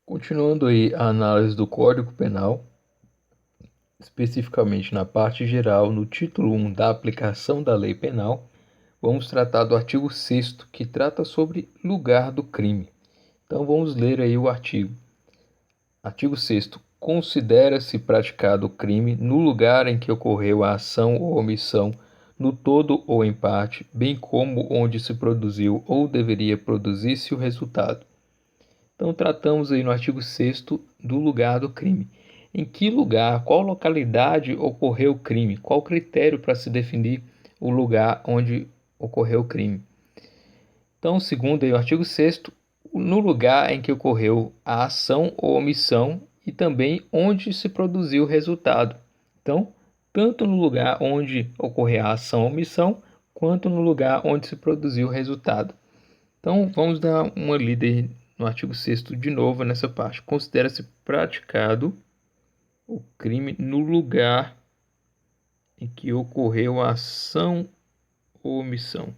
Continuando aí a análise do Código Penal, especificamente na parte geral, no título 1 da aplicação da lei penal, vamos tratar do artigo 6º, que trata sobre lugar do crime. Então vamos ler aí o artigo. Artigo 6º. Considera-se praticado o crime no lugar em que ocorreu a ação ou omissão, no todo ou em parte, bem como onde se produziu ou deveria produzir-se o resultado. Então, tratamos aí no artigo 6º do lugar do crime. Em que lugar, qual localidade ocorreu o crime? Qual critério para se definir o lugar onde ocorreu o crime? Então, segundo aí o artigo 6º, no lugar em que ocorreu a ação ou omissão e também onde se produziu o resultado. Então, tanto no lugar onde ocorreu a ação ou omissão, quanto no lugar onde se produziu o resultado. Então, vamos dar uma lida aí no artigo 6º de novo nessa parte. Considera-se praticado o crime no lugar em que ocorreu a ação ou omissão,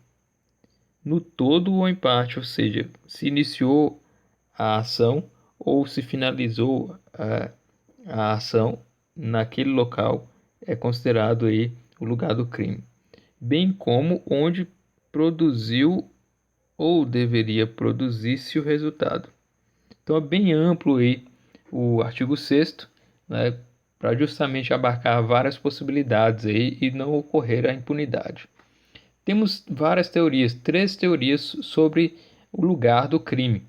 no todo ou em parte, ou seja, se iniciou a ação ou se finalizou a ação naquele local, é considerado aí o lugar do crime, bem como onde produziu ou deveria produzir-se o resultado. Então é bem amplo aí o artigo 6º, né, para justamente abarcar várias possibilidades aí e não ocorrer a impunidade. Temos várias teorias, 3 teorias sobre o lugar do crime.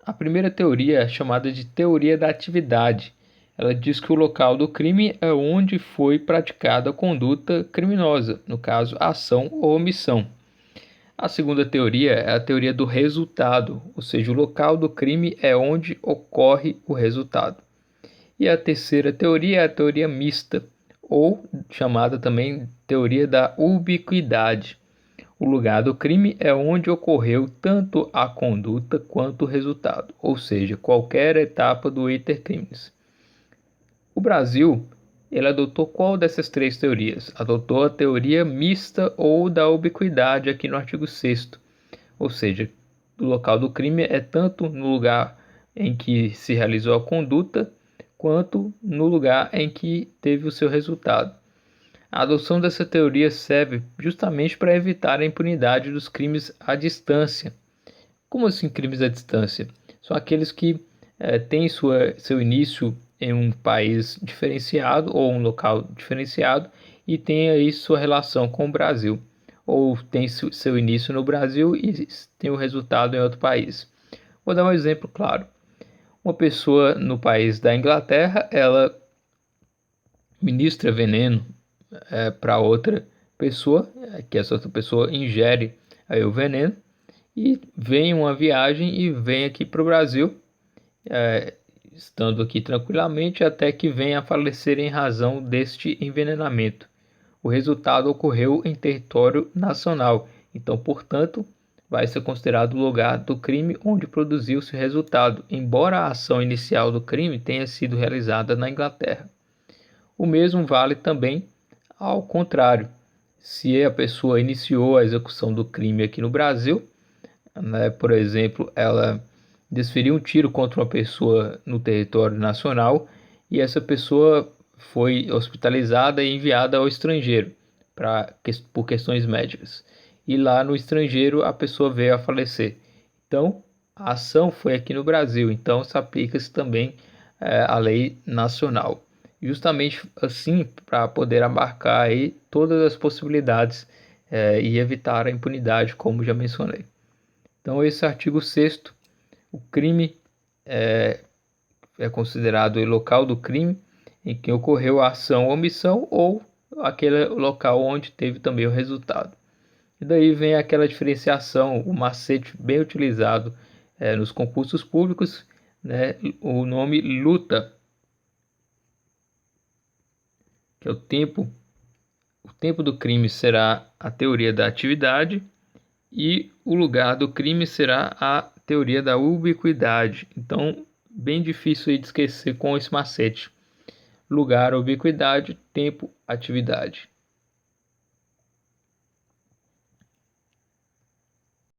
A primeira teoria é chamada de teoria da atividade. Ela diz que o local do crime é onde foi praticada a conduta criminosa, no caso, ação ou omissão. A segunda teoria é a teoria do resultado, ou seja, o local do crime é onde ocorre o resultado. E a terceira teoria é a teoria mista, ou chamada também teoria da ubiquidade. O lugar do crime é onde ocorreu tanto a conduta quanto o resultado, ou seja, qualquer etapa do iter criminis. O Brasil, ele adotou qual dessas 3 teorias? Adotou a teoria mista ou da ubiquidade aqui no artigo 6º, ou seja, o local do crime é tanto no lugar em que se realizou a conduta, quanto no lugar em que teve o seu resultado. A adoção dessa teoria serve justamente para evitar a impunidade dos crimes à distância. Como assim crimes à distância? São aqueles que têm seu início em um país diferenciado ou um local diferenciado e tem aí sua relação com o Brasil, ou tem seu início no Brasil e tem o resultado em outro país. Vou dar um exemplo claro. Uma pessoa no país da Inglaterra, ela ministra veneno para outra pessoa, que essa outra pessoa ingere aí o veneno e vem uma viagem e vem aqui para o Brasil, estando aqui tranquilamente até que venha a falecer em razão deste envenenamento. O resultado ocorreu em território nacional, então, portanto, vai ser considerado o lugar do crime onde produziu-se o resultado, embora a ação inicial do crime tenha sido realizada na Inglaterra. O mesmo vale também ao contrário. Se a pessoa iniciou a execução do crime aqui no Brasil, né, por exemplo, ela desferiu um tiro contra uma pessoa no território nacional e essa pessoa foi hospitalizada e enviada ao estrangeiro por questões médicas. E lá no estrangeiro a pessoa veio a falecer. Então, a ação foi aqui no Brasil, então se aplica-se também a lei nacional. Justamente assim, para poder abarcar aí todas as possibilidades e evitar a impunidade, como já mencionei. Então, esse artigo 6º, o crime é considerado o local do crime em que ocorreu a ação ou omissão ou aquele local onde teve também o resultado. E daí vem aquela diferenciação, o macete bem utilizado nos concursos públicos, né, o nome luta, que é o tempo do crime será a teoria da atividade e o lugar do crime será a teoria da ubiquidade. Então, bem difícil aí de esquecer com esse macete. Lugar, ubiquidade, tempo, atividade.